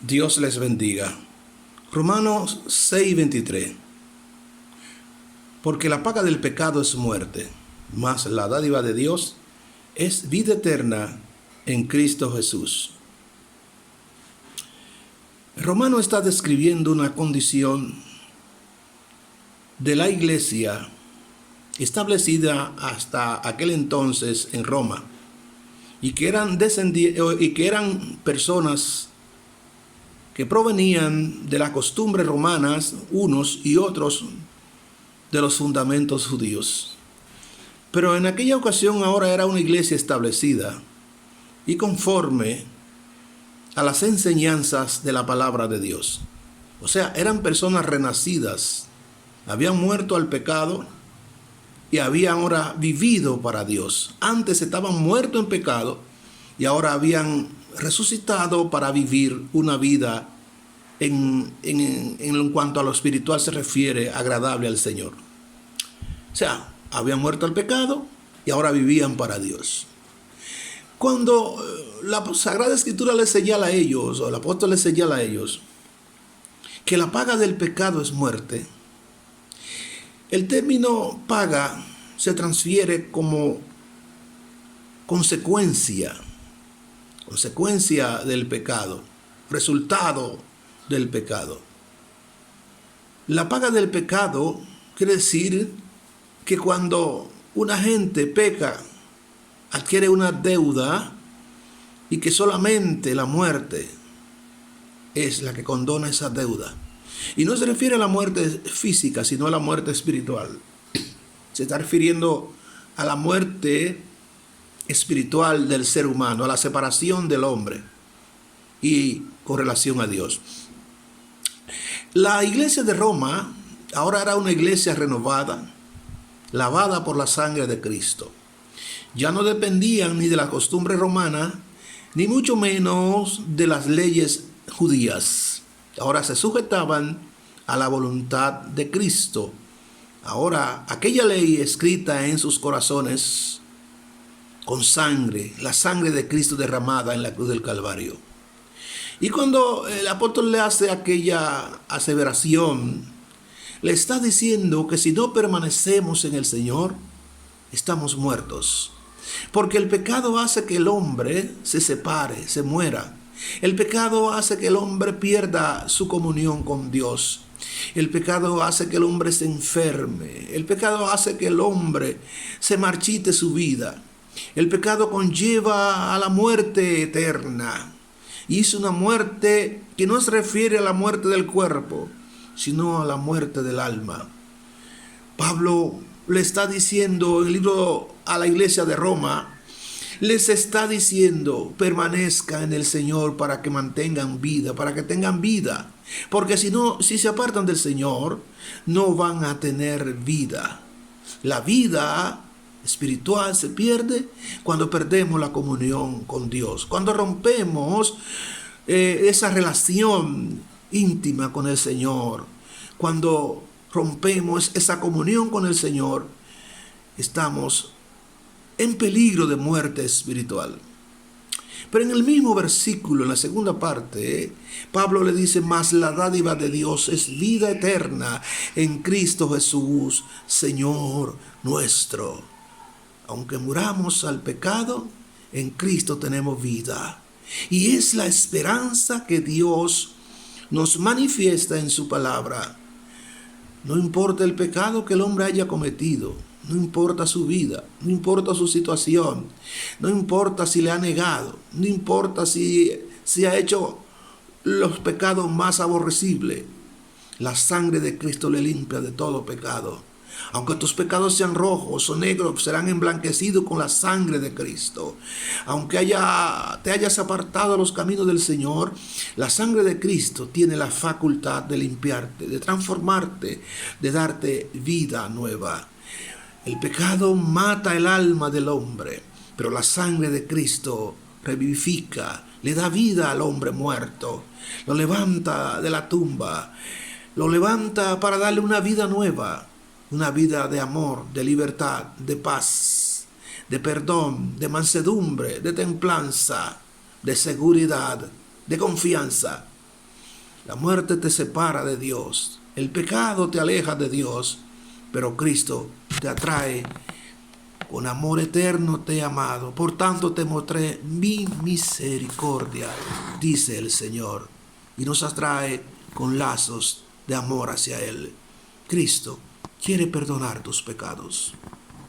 Dios les bendiga. Romanos 6:23. Porque la paga del pecado es muerte, mas la dádiva de Dios es vida eterna en Cristo Jesús. Romano está describiendo una condición de la iglesia establecida hasta aquel entonces en Roma y que eran personas que provenían de las costumbres romanas, unos y otros de los fundamentos judíos. Pero en aquella ocasión ahora era una iglesia establecida y conforme a las enseñanzas de la palabra de Dios. O sea, eran personas renacidas, habían muerto al pecado y habían ahora vivido para Dios. Antes estaban muertos en pecado y ahora habían resucitado para vivir una vida en cuanto a lo espiritual se refiere, agradable al Señor. O sea, habían muerto al pecado y ahora vivían para Dios. Cuando la Sagrada Escritura les señala a ellos, o el apóstol les señala a ellos, que la paga del pecado es muerte, el término paga se transfiere como consecuencia del pecado, resultado del pecado. La paga del pecado quiere decir que cuando una gente peca, adquiere una deuda y que solamente la muerte es la que condona esa deuda. Y no se refiere a la muerte física, sino a la muerte espiritual. Se está refiriendo a la muerte espiritual del ser humano, a la separación del hombre y con relación a Dios. La iglesia de Roma ahora era una iglesia renovada, lavada por la sangre de Cristo. Ya no dependían ni de la costumbre romana, ni mucho menos de las leyes judías. Ahora se sujetaban a la voluntad de Cristo. Ahora aquella ley escrita en sus corazones con sangre, la sangre de Cristo derramada en la cruz del Calvario. Y cuando el apóstol le hace aquella aseveración, le está diciendo que si no permanecemos en el Señor, estamos muertos. Porque el pecado hace que el hombre se separe, se muera. El pecado hace que el hombre pierda su comunión con Dios. El pecado hace que el hombre se enferme. El pecado hace que el hombre se marchite su vida. El pecado conlleva a la muerte eterna. Y es una muerte que no se refiere a la muerte del cuerpo, sino a la muerte del alma. Pablo le está diciendo en el libro a la iglesia de Roma, les está diciendo, permanezcan en el Señor para que mantengan vida, para que tengan vida. Porque si se apartan del Señor, no van a tener vida. La vida espiritual se pierde cuando perdemos la comunión con Dios, cuando rompemos esa relación íntima con el Señor, cuando rompemos esa comunión con el Señor, estamos en peligro de muerte espiritual. Pero en el mismo versículo, en la segunda parte, Pablo le dice, mas la dádiva de Dios es vida eterna en Cristo Jesús, Señor nuestro. Aunque muramos al pecado, en Cristo tenemos vida. Y es la esperanza que Dios nos manifiesta en su palabra. No importa el pecado que el hombre haya cometido, no importa su vida, no importa su situación, no importa si le ha negado, no importa si ha hecho los pecados más aborrecibles, la sangre de Cristo le limpia de todo pecado. Aunque tus pecados sean rojos o negros, serán emblanquecidos con la sangre de Cristo. Aunque te hayas apartado de los caminos del Señor, la sangre de Cristo tiene la facultad de limpiarte, de transformarte, de darte vida nueva. El pecado mata el alma del hombre, pero la sangre de Cristo revivifica, le da vida al hombre muerto, lo levanta de la tumba, lo levanta para darle una vida nueva. Una vida de amor, de libertad, de paz, de perdón, de mansedumbre, de templanza, de seguridad, de confianza. La muerte te separa de Dios. El pecado te aleja de Dios. Pero Cristo te atrae. Con amor eterno te he amado. Por tanto te mostré mi misericordia, dice el Señor. Y nos atrae con lazos de amor hacia Él. Cristo quiere perdonar tus pecados.